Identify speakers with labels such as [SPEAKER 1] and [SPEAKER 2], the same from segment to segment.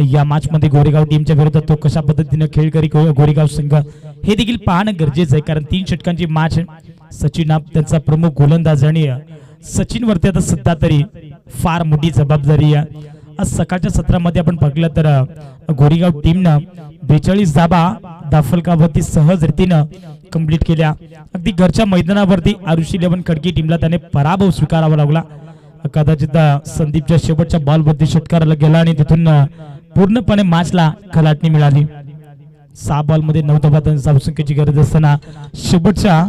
[SPEAKER 1] या मॅच मध्ये गोरेगाव टीमच्या विरोधात तो कशा पद्धतीने खेळ करी गोरेगाव संघ हे देखील पाहणं गरजेचं आहे, कारण 3 षटकांची मॅच सचिन त्यांचा प्रमुख गोलंदाज आणि सचिन वरती आता सध्या तरी फार मोठी जबाबदारी आहे। आज सकाळच्या सत्रामध्ये आपण बघलं तर गोरेगाव टीमनं 42 धावा दाफलकावरती सहज रीतीनं कंप्लीट केल्या। अगदी घरच्या मैदानावरती आरुषी 11 खडकी टीमला त्याने पराभव स्वीकारावा लागला। कदाचित संदीपच्या शेवटच्या बॉलवरती षटकाराला गेला आणि तिथून पूर्णपणे मॅचला खलाटणी मिळाली। 6 बॉलमध्ये 9 धावांची धावसंख्येची गरज असताना शेवटच्या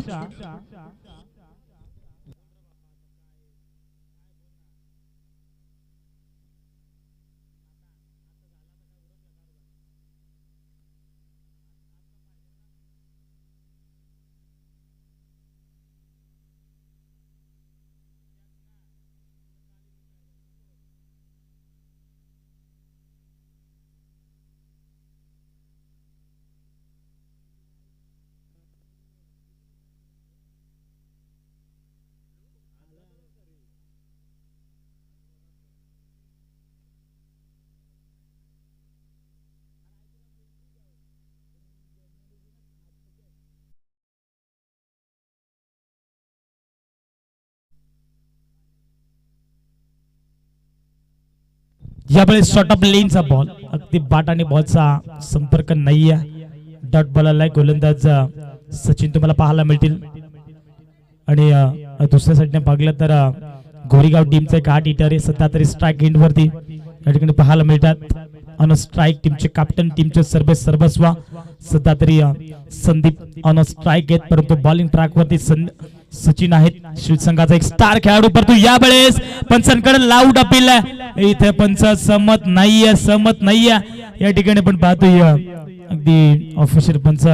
[SPEAKER 1] यावेळेस शॉर्ट ऑफ लेनचा बॉल, अगदी बाट आणि बॉलचा संपर्क नाहीये। डॉट बॉलला गोलंदाज सचिन तुम्हाला पाहायला मिळतील आणि दुसऱ्या साईडने बघलं तर गोरेगाव टीमचे 8 हिटर सध्या तरी स्ट्राईक एंड वरती या ठिकाणी पाहायला मिळतात। ऑन स्ट्राईक टीमचे कॅप्टन टीमचे सर्वस्व सध्या तरी संदीप ऑन स्ट्राईक आहेत, परंतु बॉलिंग ट्रॅक वरती सचिन आहेत, शिवसंघाचा एक स्टार खेळाडू। परंतु यावेळेस पंचांकडे लाऊड अपील आहे, इथे पंच सहमत नाहीये या ठिकाणी पण पाहतोय अगदी ऑफिशियल पंच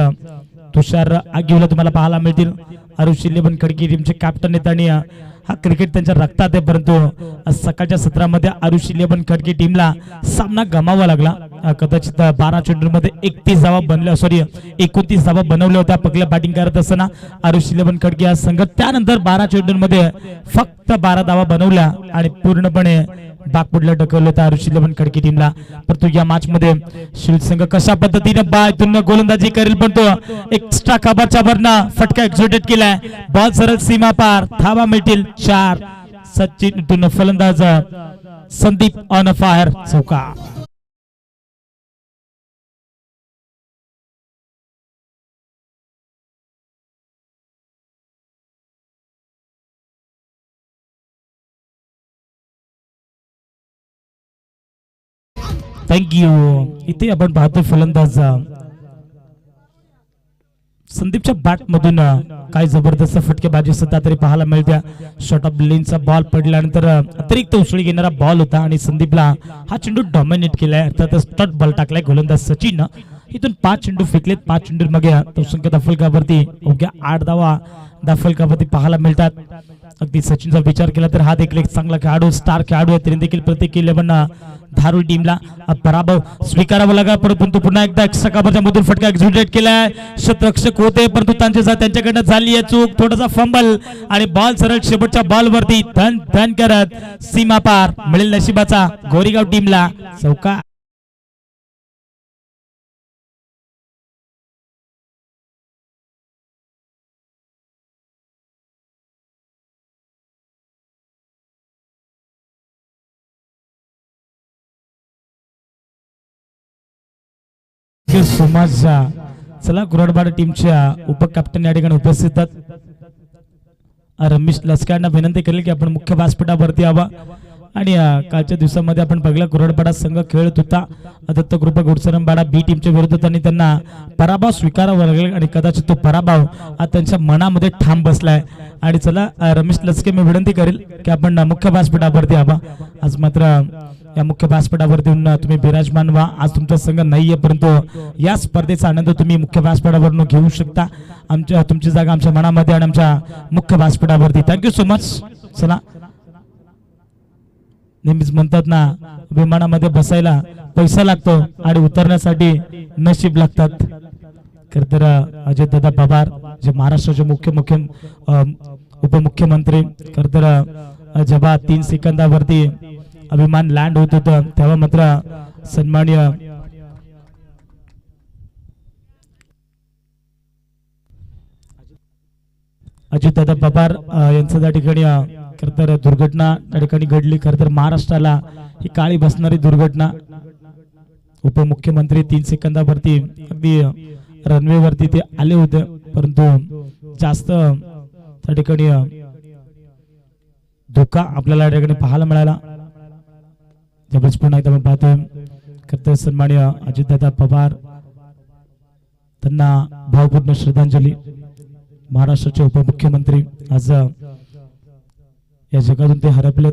[SPEAKER 1] तुषार आगिवला तुम्हाला पाहायला मिळतील। आरुषी 11 खडकी टीमचे कॅप्टन आहेत आणि हा क्रिकेट त्यांच्या रक्तात आहे, परंतु सकाळच्या सत्रामध्ये आरुषी 11 खडकी टीमला सामना गमावा लागला। कदाचित 12 चेंडूमध्ये 31 धावा बनल्या, 29 धावा बनवल्या होत्या पहिल्या बॅटिंग करत असताना आरुषी 11 खडकी हा संघ। त्यानंतर 12 चेंडूमध्ये फक्त 12 धावा बनवल्या आणि पूर्णपणे बागपुडला ढकललं होतं आरुषी 11 खडकी टीमला। परंतु या मॅच मध्ये शिवसंघ कशा पद्धतीने बाहेरून गोलंदाजी करेल, पण तो एक्स्ट्रा कव्हरच्या वरनं फटका एक्झिक्यूट केलाय, बॉल सरळ सीमा पार, धावा मिळतील 4। सचिन फलंदाज संदीप ऑन फायर, चौका। थँक्यू। इथे आपण पाहतो फलंदाज संदीपच्या बॅट मधून काय जबरदस्त फटकेबाजी सध्या तरी पाहायला मिळते। शॉर्ट ऑफ लेनचा बॉल पडल्यानंतर अतिरिक्त उसळी घेणारा बॉल होता आणि संदीपला हा चेंडू डॉमिनेट केलाय, अर्थात स्टट बॉल टाकलाय गोलंदाज सचिन। इथून 5 चेंडू फेकलेत, 5 चेंडू मग संख्या दाफलकावरती अवघ्या 8 धावा दाफलकावरती पाहायला मिळतात। अगदी सचिनचा विचार केला तर हा देखील एक चांगला खेळाडू, स्टार खेळाडू आहे, तरी देखील प्रत्येक 11 धारूर टीमला पराभव स्वीकारावा लागला। परंतु पुन्हा एकदा एक्स्ट्रा कव्हरच्या मधून फटका एक्झिक्यूट केलाय, शतरक्षक होते परंतु त्यांच्याकडनं झाली आहे चूक, थोडासा फंबल आणि बॉल सरळ शेवटच्या बॉलवरती धन करत सीमा पार, मिळेल नशिबाचा गोरेगाव टीमला चौका। समाजच्या चला कुराडवाडा टीमच्या उपकॅप्टन या ठिकाणी उपस्थित आहेत। रमेश लस्करांना विनंती केली की आपण मुख्य व्यासपीठावरती यावा आणि कालच्या दिवसामध्ये आपण बघला कुराडवाडा संघ खेळत होता दत्त ग्रुप गुडसरंबाडा बी टीमच्या विरोधात आणि त्यांना पराभव स्वीकारावा लागला आणि कदाचित तो पराभव आज त्यांच्या मनामध्ये ठाम बसलाय। आणि चला रमेश लस्के मी विनंती करेल की आपण मुख्य व्यासपीठावरती यावा। आज मात्र या मुख्य व्यासपीठावरती तुम्ही विराजमान व्हा। आज तुमचा संघ नाहीये, परंतु या स्पर्धेचा आनंद तुम्ही मुख्य व्यासपीठावरून घेऊ शकता। तुमची जागा आमच्या मनामध्ये आणि आमच्या मुख्य व्यासपीठावरती। Thank you so much. चला, नेहमीच म्हणतात ना विमानामध्ये बसायला पैसा लागतो आणि उतरण्यासाठी नशीब लागतात। खरं तर अजय दादा पवार जे महाराष्ट्राचे उपमुख्यमंत्री, खरं तर जेव्हा 3 सेकंदावरती विमान लँड होत होतं तेव्हा मात्र सन्माननीय अजितदादा पवार यांचं त्या ठिकाणी खरतर दुर्घटना त्या ठिकाणी घडली. खरतर महाराष्ट्राला ही काळी बसणारी दुर्घटना. उपमुख्यमंत्री 3 सेकंदावरती अगदी रनवेवरती ते आले होते, परंतु जास्त त्या ठिकाणी धोका आपल्याला या ठिकाणी पाहायला मिळाला. त्यावेळेस पुन्हा एकदा आपण पाहतोय खरतर सन्माननीय अजितदादा पवार त्यांना भावपूर्ण श्रद्धांजली. महाराष्ट्राचे उपमुख्यमंत्री आज या जगातून ते हरपलेत.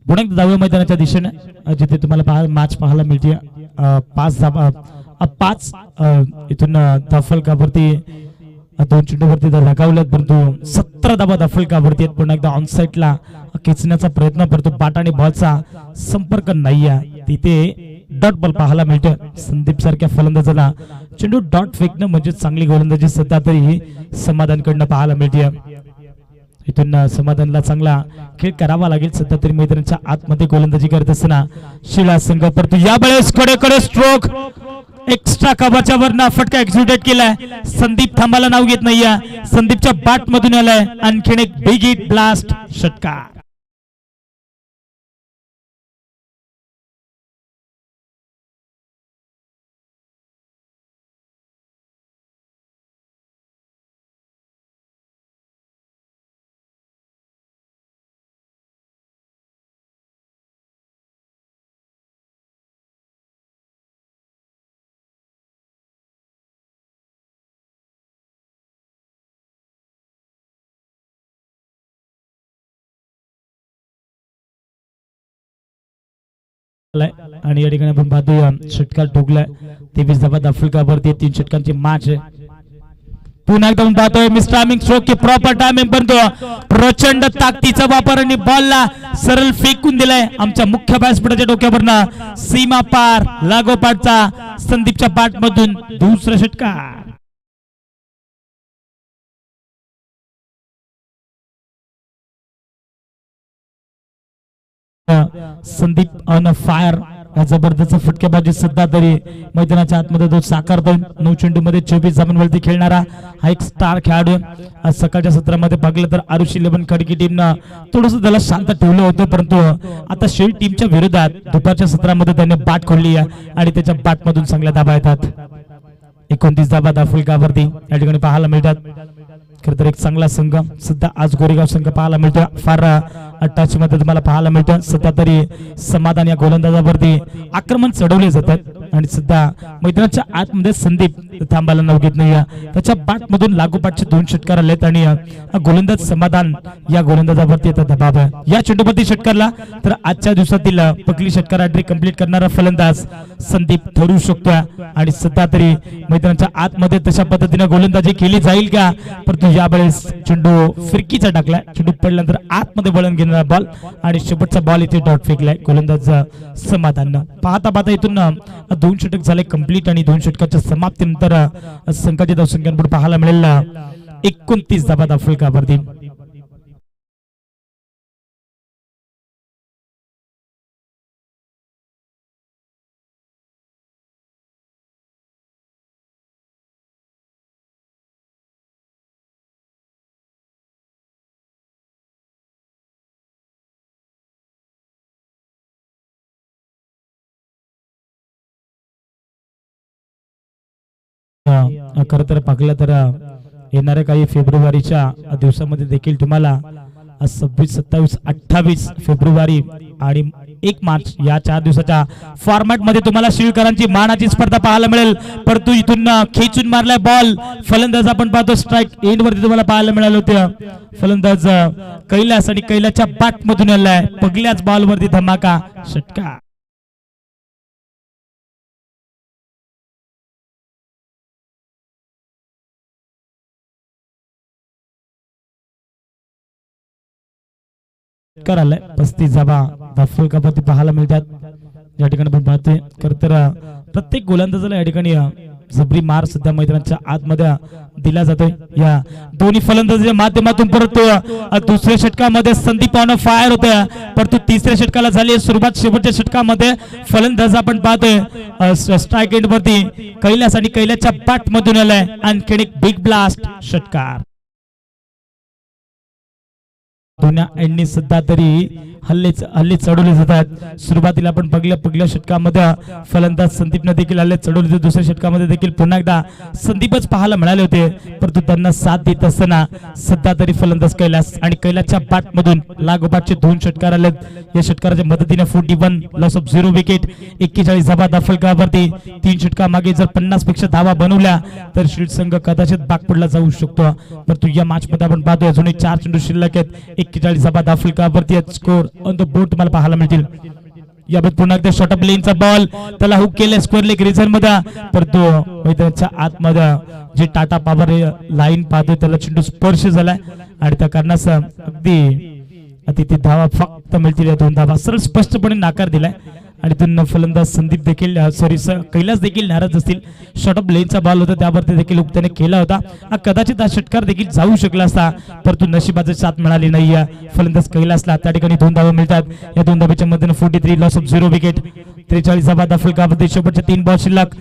[SPEAKER 1] पुणे 10व्या मैदानाच्या दिशेने जिथे तुम्हाला मॅच पाहायला मिळते. 5 इथून धाफलकावरती 2 चेंडूवरती लगावल्यात, परंतु 17 धावा धाफलकावरती आहेत. पुन्हा एकदा ऑनसाइडला खेचण्याचा प्रयत्न करतो. बॅट आणि बॉलचा संपर्क नाही आहे, तिथे डॉट बॉल पाहायला मिळतो. संदीप सारख्या फलंदाजाला चेंडू डॉट फेकणं म्हणजे चांगली गोलंदाजी सध्या तरी समाधानकडनं पाहायला मिळते. इथून समाधानला चांगला खेळ करावा लागेल. सध्या तरी मैदानाच्या आतमध्ये गोलंदाजी करत असताना शिला संघ, परंतु यावेळेस कडे स्ट्रोक एक्स्ट्रा कव्हरच्या वरना फटका एक्झिक्युट केलाय. संदीप थांबायला नाव घेत नाहीये. संदीपच्या बॅट मधून आलाय आणखीन एक बिग हिट ब्लास्ट षटकार. आणि या ठिकाणी आपण पाहतोय षटकार ठोकलाय. 23 धावा धाफलकावरती 3 षटकांची मॅच आहे. पुन्हा एकदा आपण पाहतोय मिस टायमिंग स्ट्रोक की प्रॉपर टायमिंग, परंतु प्रचंड ताकदीचा वापर आणि बॉलला सरळ फेकून दिलाय आमच्या मुख्य व्यासपीठाच्या डोक्यावरनं सीमा पार लागोपाठचा संदीपच्या बॅट मधून दुसरा षटकार. संदीप ऑन फायर, जबरदस्त फटकेबाजी सध्या तरी मैदानाच्या आतमध्ये तो साकारतोय. 9 चेंडू मध्ये 24 धावांवरती खेळणारा हा एक स्टार खेळाडू. आज सकाळच्या सत्रामध्ये पाहिलं तर आरुष 11 खडकी टीमनं थोडस त्याला शांत ठेवलं होतं, परंतु आता शेळी टीमच्या विरोधात दुपारच्या सत्रामध्ये त्याने बॅट खोलली आहे आणि त्याच्या बॅट मधून चांगल्या धावा येतात. 29 धावा धाफलकावरती या ठिकाणी पाहायला मिळतात. खरं तर एक चांगला संघ सध्या आज गोरेगाव संघ पाहायला मिळतो. फार टच मध्ये तुम्हाला पाहायला मिळतं. सध्या तरी समाधान या गोलंदाजावरती आक्रमण चढवले जातात आणि सध्या मैदानाच्या आतमध्ये संदीप थांबायला नाव घेत नाही. त्याच्या बॅट मधून लागोपाठचे 2 षटकार आलेत आणि गोलंदाज समाधान या गोलंदाजावरती आता दबाव आहे. या चेंडूपती षटकारला तर आजच्या दिवसातील पहिली षटकार हॅट्रिक कंप्लीट करणारा फलंदाज संदीप ठरू शकतो आणि सध्या तरी मैदानाच्या आतमध्ये तशा पद्धतीने गोलंदाजी केली जाईल का, परंतु यावेळेस चेंडू फिरकीचा टाकलाय. चेंडू पडल्यानंतर आतमध्ये वळण घेणारा बॉल आणि शेवटचा बॉल इथे डॉट फेकलाय गोलंदाज समाधान. पाहता पाहता इथून 2 षटक झाले कंप्लीट आणि 2 षटकाच्या समाप्तीनंतर संघाच्या धावसंख्यांपुढे पाहायला मिळेल 29 धावा धाफलकावरती. खरं तर पाहिलं तर येणाऱ्या काही फेब्रुवारीच्या दिवसामध्ये देखील तुम्हाला 26, 27, 28 फेब्रुवारी आणि 1 मार्च या 4 दिवसाच्या फॉर्मॅट मध्ये तुम्हाला शिळकरांची मानाची स्पर्धा पाहायला मिळेल. परंतु इथून खेचून मारलाय बॉल. फलंदाज आपण पाहतो स्ट्राईक एंड वरती तुम्हाला पाहायला मिळाले होते. फलंदाज कैलास आणि कैलासच्या बॅट मधून आलाय पहिल्याच बॉल वरती धमाका षटकार. आलाय 35 धावा धाफलकावरती पाहायला मिळतात. या ठिकाणी आपण पाहतोय खरं तर प्रत्येक गोलंदाजाला या ठिकाणी जबरी मार सध्या मैदानाच्या आतमध्ये दिला जातोय. या दोन्ही फलंदाजाच्या माध्यमातून परत दुसऱ्या षटकामध्ये संदीप ऑन फायर होते, परंतु तिसऱ्या षटकाला झाली सुरुवात. शेवटच्या षटकामध्ये फलंदाज आपण पाहतोय स्ट्राईक एंड वरती कैलास आणि कैलासच्या बॅट मधून आलाय आणखीन एक बिग ब्लास्ट षटकार. दोन्ही एंडनी सध्या तरी हल्ले चढवले जातात. सुरुवातीला आपण पहिल्या षटकामध्ये फलंदाज संदीपने देखील हल्ले चढवले. दुसऱ्या षटकामध्ये देखील पुन्हा एकदा संदीपच पाहायला मिळाले होते, परंतु त्यांना साथ देत असताना सध्या तरी फलंदाज कैलास आणि कैलासच्या बॅट मधून लागोपाठचे 2 षटकार आले. या षटकाराच्या मदतीने 41 लॉस ऑफ 0 विकेट, 41 धावा दाफलकावरती. 3 षटका मागे जर 50 पेक्षा धावा बनवल्या तर शील्ड संघ कदाचित बाग पडला जाऊ शकतो, परंतु या मॅच मध्ये आपण पाहतोय अजूनही 4 चेंडू शिल्लक आहेत. 41 धावा दाफलकावरती स्कोर ऑन द बोर्ड तुम्हाला पाहायला मिळतील. याबाबत पुन्हा एकदा शॉर्ट ऑफ लेनचा बॉल त्याला हुक केले स्क्वेअर लेग रिझन मध्ये, परंतु मैदानाच्या आतमध्ये जे टाटा पॉवर लाईन पाहतोय त्याला चेंडू स्पर्श झालाय आणि त्या कारणास तिथे धावा फक्त मिळतील. या 2 धावा सरळ स्पष्टपणे नाकार दिलाय आणि त्यांना फलंदाज संदीप देखील कैलास देखील नाराज असतील. शॉर्ट ऑफ लेनचा बॉल होता त्यावरती देखील त्याने केला होता. कदाचित हा षटकार देखील जाऊ शकला असता, परंतु नशिबाची साथ मिळाली नाही. फलंदाज कैलासला त्या ठिकाणी 2 धावा मिळतात. या 2 धाब्याच्या मधून 43 लॉस ऑफ 0 विकेट, 43 धावा दाफलकामध्ये. शेवटचे 3 बॉल शिल्लक.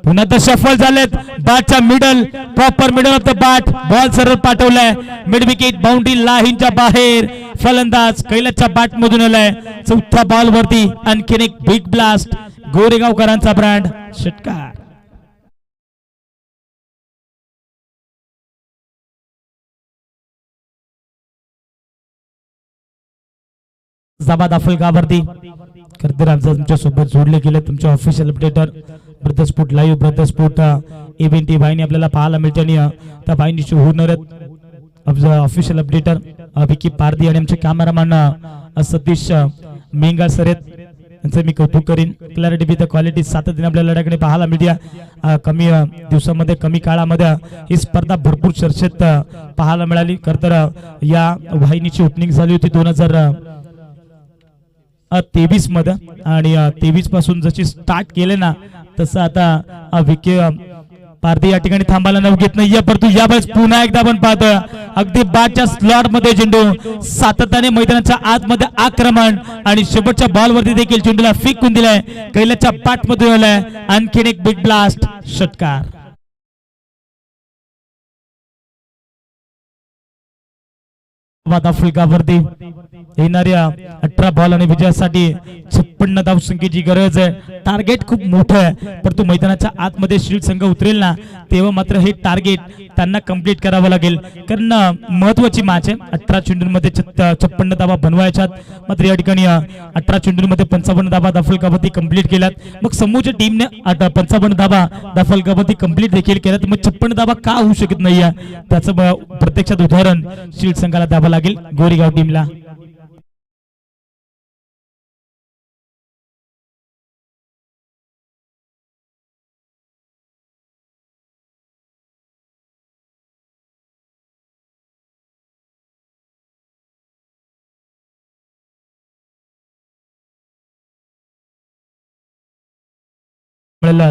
[SPEAKER 1] पुन्हा तर सफल झालेत. बॅटच्या middle proper middle of the bat ball सरळ पाठवलाय मिड विकेट बाउंड्री लाईनच्या बाहेर. फलंदाज कैलासच्या बॅट मधून आलाय. 4थ्या बॉल वरती आणखीन एक बिग ब्लास्ट गोरेगावकरांचा ब्रँड षटकार. जाबा दाफलकावरती खरंतर आमचं तुमच्या सोबत जोडले गेले तुमचे official updater brother sport live brother sport event वाहिनी आपल्याला पाहायला मिळते आणि त्या वाहिनीशी होणार ऑफिशियल अपडेटर विकी पारदी आणि आमचे कॅमेरामॅन सतीश मेंगाळ सर यांचं मी कौतुक करीन. क्लॅरिटी विथ क्वालिटी सातत्याने आपल्याला लढाकडे पाहायला मिळते. कमी दिवसामध्ये कमी काळामध्ये ही स्पर्धा भरपूर चर्चेत पाहायला मिळाली. खरंतर या वाहिनीची ओपनिंग झाली होती 2023 मध्ये आणि 23 पासून जशी स्टार्ट केले ना तसं आता विके पारदी या ठिकाणी थांबायला नाव घेत नाहीये, परंतु यावेळेस पुन्हा एकदा आपण पाहतोय अगदी बॅटच्या स्लॉट मध्ये चेंडू सातत्याने मैदानाच्या आतमध्ये आक्रमण आणि शेवटच्या बॉल वरती देखील चेंडूला फेकून दिलाय. कैलासच्या बॅट मध्ये आलाय आणखीन एक बिग ब्लास्ट षटकार. आफ्रिकावरती येणाऱ्या 18 बॉल आणि विजयासाठी 56 धावसंख्येची गरज आहे. टार्गेट खूप मोठं आहे, परंतु मैदानाच्या आतमध्ये शील्ड संघ उतरेल ना तेव्हा मात्र हे टार्गेट त्यांना कंप्लीट करावं लागेल, कारण महत्वाची मॅच आहे. 18 चेंडूंमध्ये 56 धावा बनवायच्यात, मात्र या ठिकाणी 18 चेंडूंमध्ये 55 धावा दाफलकावरती कंप्लीट केल्यात. मग समोरच्या टीमने 55 धावा दाफलकावरती कंप्लीट देखील केल्यात, मग 56 धावा का होऊ शकत नाहीये त्याचं प्रत्यक्षात उदाहरण शील्ड संघाला द्यावं लागेल गोरेगाव टीमला.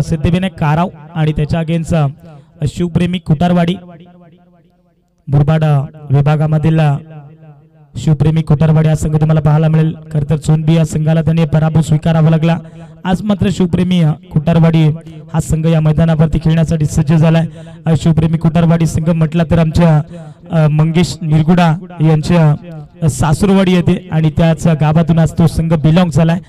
[SPEAKER 1] सिद्धिविनायक काराव आणि त्याच्या अगेन्स्ट शिवप्रेमी कुटारवाडी मुरबाड विभागामधील शिवप्रेमी कुटारवाडी हा संघ तुम्हाला पाहायला मिळेल. खरं तर सोनबी या संघाला त्याने पराभव स्वीकारावा लागला. आज मात्र शिवप्रेमी कुटारवाडी हा संघ या मैदानावरती खेळण्यासाठी सज्ज झालाय. शिवप्रेमी कुटारवाडी संघ म्हटला तर आमच्या मंगेश निरगुडा यांच्या सासूरवाडी येते आणि त्याच गावातून आज तो संघ बिलॉंग झालाय.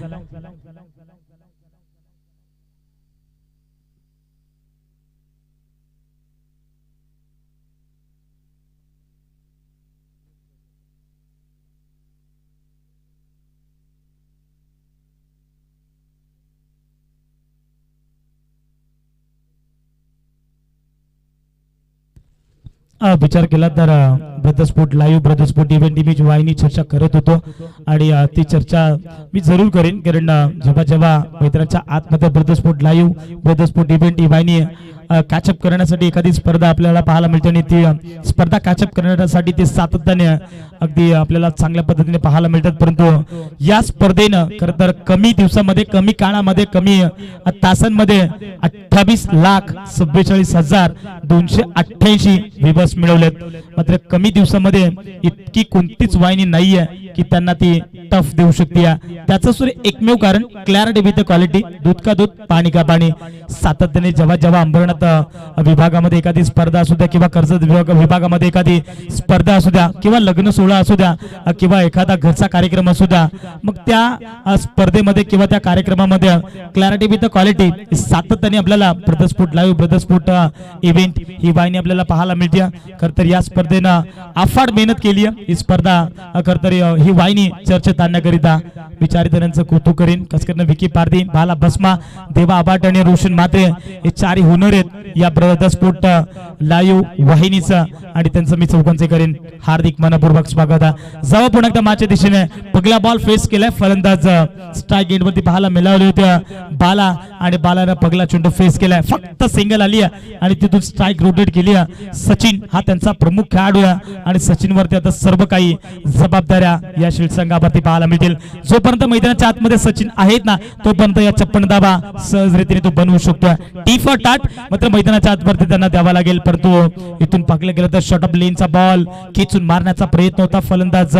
[SPEAKER 1] विचार केला तर ब्रदरस्पोर्ट लाईव्ह ब्रदरस्पोर्ट इव्हेंट इमेज वाहिनी चर्चा करत होतो आणि ती चर्चा मी जरूर करेन, कारण जेव्हा जेव्हा मैदानाच्या आतमध्ये ब्रदरस्पोर्ट लाईव्ह ब्रदरस्पोर्ट इव्हेंट वाहिनी कॅचअप करण्यासाठी एखादी स्पर्धा आपल्याला पाहायला मिळते आणि ती स्पर्धा कॅचअप करण्यासाठी ते सातत्याने अगदी आपल्याला चांगल्या पद्धतीने पाहायला मिळतात. परंतु या स्पर्धेनं खरं तर कमी दिवसामध्ये कमी काळामध्ये कमी तासांमध्ये 28,46,288 व्ह्यूअर्स मिळवलेत. मात्र कमी दिवसामध्ये इतकी कोणतीच वाहिनी नाहीये की त्यांना ती टफ देऊ शकते. त्याचं सुद्धा एकमेव कारण क्लॅरिटी विथ क्वालिटी, दूध का दूध पाणी का पाणी. सातत्याने जेव्हा जेव्हा अंबरनाथ विभागामध्ये एखादी स्पर्धा असू द्या किंवा कर्जत विभागामध्ये एखादी स्पर्धा असू द्या किंवा लग्न सोहळा असू द्या किंवा एखादा घरचा कार्यक्रम असू द्या, मग त्या स्पर्धेमध्ये किंवा त्या कार्यक्रमामध्ये क्लॅरिटी विथ क्वालिटी सातत्याने आपल्याला ब्रदरस्पोर्ट लाईव्ह ब्रदरस्पोर्ट इव्हेंट ही वाहिनी आपल्याला पाहायला मिळते. खरं तर या स्पर्धेनं अफाट मेहनत केली आहे. ही स्पर्धा खरं तर ही वाहिनी चर्चेत आणण्याकरिता विचारितांचं कौतुक करेन. खास करून विकी पारधी, बाला भस्मा, देवा आबाट आणि रोशन मात्रे हे चारही हुनर आहेत या ब्रदरस्पोर्ट लाईव्ह वाहिनीचं आणि त्यांचं मी चौकांचे करेन हार्दिक मनपूर्वक स्वागत आहे. जेव्हा पुन्हा एकदा माझ्या दिशेने पगला बॉल फेस केलाय, फलंदाज स्ट्राईक गेट वरती पाहायला मिळाले होते बाला आणि बालाने पगला चेंडू फेस केलाय, फक्त सिंगल आली आणि तिथून स्ट्राईक रोटेट केली. सचिन हा त्यांचा प्रमुख खेळाडू आहे आणि सचिन वरती आता सर्व काही जबाबदाऱ्या या शील्ड संघावरती पाहायला मिळतील. जोपर्यंत मैदानाच्या आतमध्ये सचिन आहेत ना तोपर्यंत या 56 धावा सहजरीतीने तो बनवू शकतो. टी फॉर टाट मात्र मैदानाच्या आतवरती त्यांना द्यावा लागेल. परंतु इथून पाकलं गेलं तर शॉर्ट ऑफ लेनचा बॉल खेचून मारण्याचा प्रयत्न होता फलंदाज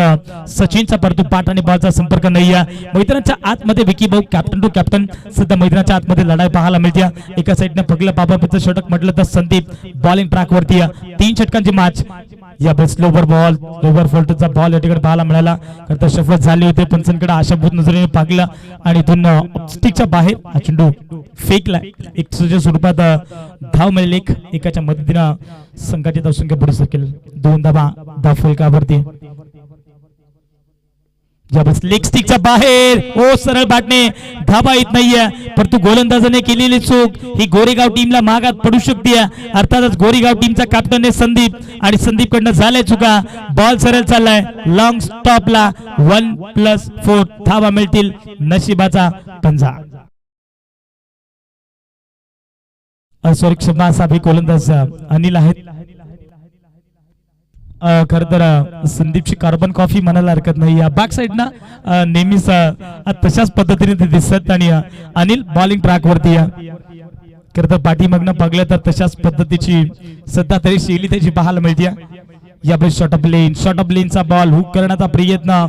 [SPEAKER 1] सचिनचा, परंतु पाठ आणि बॉलचा संपर्क नाही आहे. मैदानाच्या आतमध्ये विकी भाऊ कॅप्टन टू कॅप्टन सध्या मैदानाच्या आतमध्ये लढाई पाहायला मिळते. एका साईडने पगलं बाबाचं षटक म्हटलं तर संदीप बॉलिंग ट्रॅक वरती 3 षटकांची मॅच. या बेस्ट लोवर बॉल लोवर फॉल्टचा बॉल या ठिकाणी पाहायला मिळाला. तर शफत झाली होते पंचांकडे आशाभूत नजरेने पाकला आणि इथून स्टिकच्या बाहेर हा चेंडू फेकला. एक स्वरूपात धाव मिळेल एकाच्या मदतीनं संघाची धावसंख्या पुढे सरकेल 2 धावा धावफलकावरती. लेग स्टिकच्या बाहेर ओ सरळ बाटणे धाबा येत नाहीये, परंतु गोलंदाजाने केलेली चूक ही गोरेगाव टीमला मागात पडू शकते. अर्थातच गोरेगाव टीमचा कॅप्टन आहे संदीप आणि संदीप कडनं झालाय चुका. बॉल सरळ चाललाय लॉंग स्टॉपला 1+4 धावा मिळतील. नशिबाचा पंजा. सॉरी क्षमा असा गोलंदाज अनिल आहेत. खर तर संदीपची कार्बन कॉफी म्हणायला हरकत नाही. बॅक साइड ना नेहमीच तशाच पद्धतीने ते दिसत आणि अनिल बॉलिंग ट्रॅक वरती खर तर पाठीमागनं पगलं तर तशाच पद्धतीची सध्या तरी शैली त्याची पाहायला मिळते. यापुढे शॉर्ट ऑफ लेनचा बॉल हुक करण्याचा प्रयत्न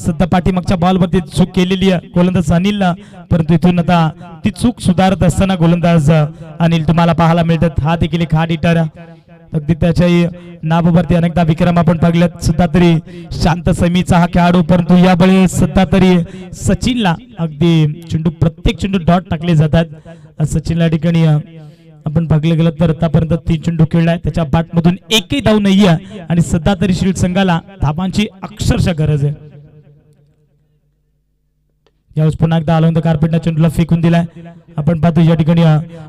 [SPEAKER 1] सध्या पाठीमागच्या बॉल वरती चूक केलेली आहे गोलंदाज अनिलला, परंतु इथून आता ती चूक सुधारत असताना गोलंदाज अनिल तुम्हाला पाहायला मिळतात. हा देखील एक हार्ड हिटर अगदी त्याच्याही नावावरती अनेकदा विक्रम आपण पाहिलेत. सध्या तरी शांत समीचा हा खेळाडू, परंतु यावेळी सध्या तरी सचिनला अगदी चेंडू प्रत्येक चेंडू डॉट टाकले जातात. सचिनला ठिकाणी आपण बघले गेलं तर आतापर्यंत 3 चेंडू खेळलाय, त्याच्या बॅटमधून एकही धाव नाहीये आणि सध्या तरी शील्ड संघाला धावांची अक्षरशः गरज आहे. यावेळेस पुन्हा एकदा आलो तर कार्पेटच्या चेंडूला फेकून दिलाय. आपण पाहतो या ठिकाणी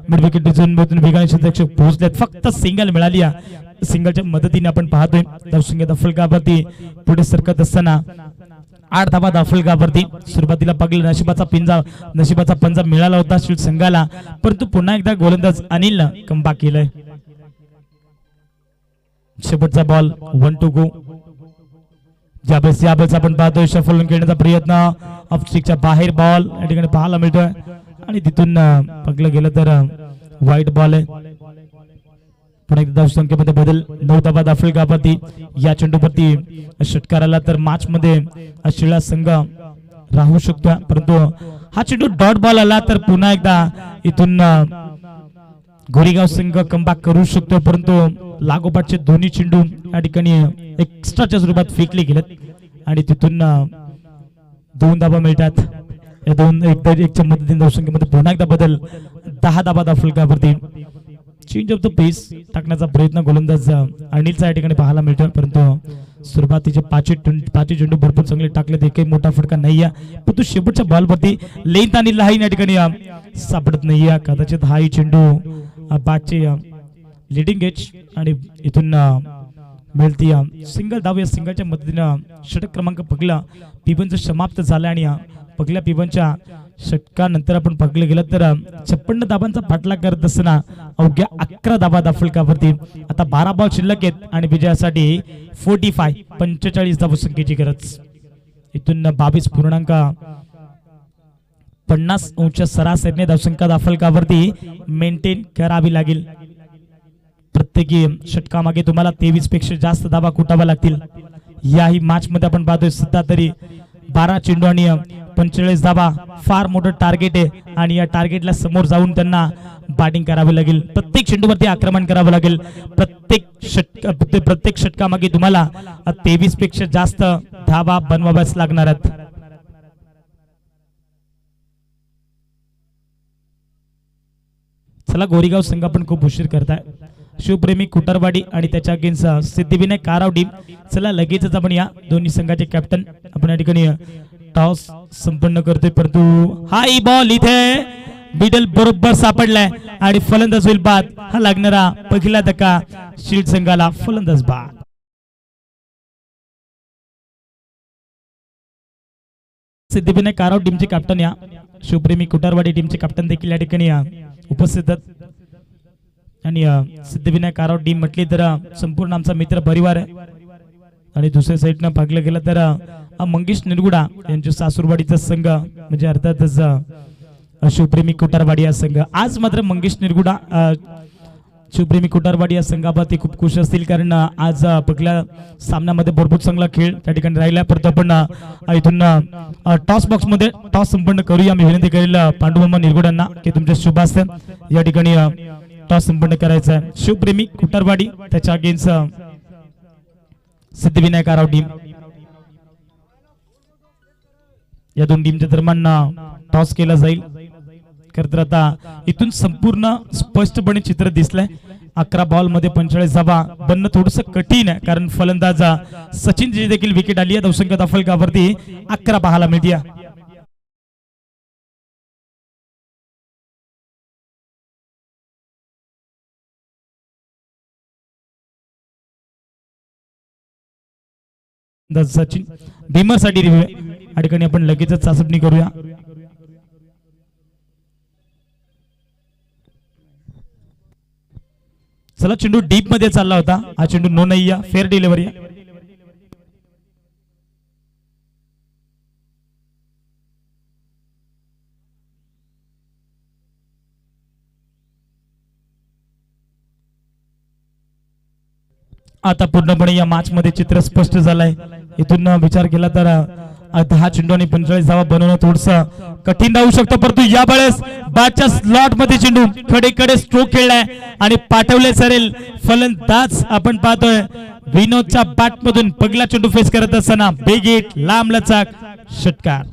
[SPEAKER 1] मिड विकेट झोन मधून वेगाने क्षेत्ररक्षक पोहोचलेत, फक्त सिंगल मिळाली. सिंगलच्या मदतीने आपण पाहतोय धावसंख्या दफलकावरती पुढे सरकत असताना 8 धावा दफलकावरती. सुरुवातीला पागल नशिबाचा पंजा मिळाला होता शील्ड संघाला, परंतु पुन्हा एकदा गोलंदाज अनिलनं कमबॅक केलंय. शेवटचा बॉल 1 to go. यावेळेस आपण पाहतोय शफल खेळण्याचा प्रयत्न ऑफ स्टिकच्या बाहेर बॉल या ठिकाणी पाहायला मिळतोय आणि तिथून पकडलं गेलं तर व्हाईट बॉल आहे. पुन्हा एकदा धावसंख्येमध्ये बदल 9 धावा दफलकावरती. या चेंडूवरती षटकाराला तर मॅच मध्ये शिळा संघ राहू शकतो, परंतु हा चेंडू डॉट बॉल आला तर पुन्हा एकदा इथून गोरेगाव संघ कमबॅक करू शकतो, परंतु लागोपाठचे दोन्ही चेंडू या ठिकाणी एक्स्ट्राच्या स्वरूपात फेकले गेलेत आणि तिथून 2 धावा मिळतात. या 2-1च्या मदतीने धावसंख्येमध्ये पुन्हा एकदा बदल 10 धावा दफलकावरती. चेंज ऑफ द पेस टाकण्याचा प्रयत्न गोलंदाज अनिलचा या ठिकाणी पाहायला मिळतो, परंतु सुरुवातीचे 5 चेंडू भरपूर चांगले टाकले, एकही मोठा फटका नाही आहे, परंतु शेवटच्या बॉलवरती लेंथ आणि लाईन या ठिकाणी सापडत नाहीये. कदाचित हाही चेंडू बॅटचे लिडिंग एज आणि इथून मिळते सिंगल धाव. या सिंगलच्या मदतीनं षटक क्रमांक पहिला पिबनचं समाप्त झालं आणि पहिल्या पिबनच्या षटकानंतर आपण पाहिलं गेलं तर 56 धाबांचा पाठलाग करत असताना अवघ्या 11 धाबा दाखलकावरती आता 12 बॉल शिल्लक आहेत आणि विजयासाठी 45 धावसंख्येची गरज. इथून 22.50 सरासरीने धावसंख्या दाखलकावरती मेंटेन करावी लागेल. प्रत्येकी षटकामागे तुम्हाला 23 पेक्षा जास्त धाबा कुटाव्या लागतील. याही मॅच मध्ये आपण पाहतोय सध्या तरी 12 चेंडू आणि 45 धाबा फार मोठं टार्गेट आहे आणि या टार्गेटला समोर जाऊन त्यांना बॅटिंग करावी लागेल. प्रत्येक चेंडूवरती आक्रमण करावं लागेल. प्रत्येक षटकामागे तुम्हाला 23 पेक्षा जास्त धाबा बनवाव्याच लागणार आहेत. चला गोरीगाव संघ आपण खूप उशीर करताय. शिवप्रेमी कुटारवाडी आणि त्याच्या अगेन्स्ट सिद्धिविनायक काराव टीम. चला लगेचच आपण या दोन्ही संघाचे कॅप्टन आपण या ठिकाणी टॉस संपन्न करतोय. परंतु हाय बॉल इथे मिडल बरोबर सापडलाय आणि फलंदाज होईल बाद. हा लागणारा पहिला धक्का शील्ड संघाला. फलंदाज बाद. सिद्धिविनायक काराव टीमचे कॅप्टन या शिवप्रेमी कुटारवाडी टीमचे कॅप्टन देखील या ठिकाणी उपस्थित आणि सिद्धिविनायक काराव टीम म्हटली तर संपूर्ण आमचा मित्र परिवार आहे. आणि दुसऱ्या साईडनं पाहिलं गेलं तर मंगेश निरगुडा यांच्या सासूरवाडीचा संघ म्हणजे अर्थातच शिवप्रेमी कुटारवाडी या संघ. आज मात्र मंगेश निरगुडा शिवप्रेमी कुटारवाडी या संघाबाबत खूप खुश असतील कारण आज पहिल्या सामन्यामध्ये भरपूर चांगला खेळ त्या ठिकाणी राहिला. परंतु आपण इथून टॉस बॉक्स मध्ये टॉस संपन्न करूया. मी विनंती करेल पांडुमामा निरगुडांना की तुमच्या शुभ असते या ठिकाणी टॉस संपन्न करायचा आहे. शिवप्रेमी कुटारवाडी त्याच्या अगेन्स्ट सिद्धिविनायक काराव टीम. या दोन टीमच्या दरम्यान टॉस केला जाईल. खरं तर आता इथून संपूर्ण स्पष्टपणे चित्र दिसलंय. 11 बॉल मध्ये 45 धावा बनणं थोडस कठीण आहे कारण फलंदाज सचिन जी देखील विकेट आली आहे. धावसंख्या दाखलकावरती 11 पाहायला मिळते. सचिन भीमर साठी रिव्ह्यू या ठिकाणी आपण लगेचच चाचपणी करूया. चला चेंडू डीप मध्ये चालला होता. हा चेंडू नो नाही फेअर डिलिव्हरी. आता पूर्णपणे या मॅच मध्ये चित्र स्पष्ट झालंय. इथून विचार केला तर 10 चेंडू आणि 45 धावा बनवणं थोडस कठीण राहू शकतं. परंतु या वेळेस बॅटच्या स्लॉट मध्ये चेंडू कडे स्ट्रोक खेळलाय आणि पाठवले सरेल फलंदाज आपण पाहतोय विनोदच्या बॅट मधून पहिला चेंडू फेस करत असताना बेगीट लांब लचक षटकार.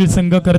[SPEAKER 1] संघ करत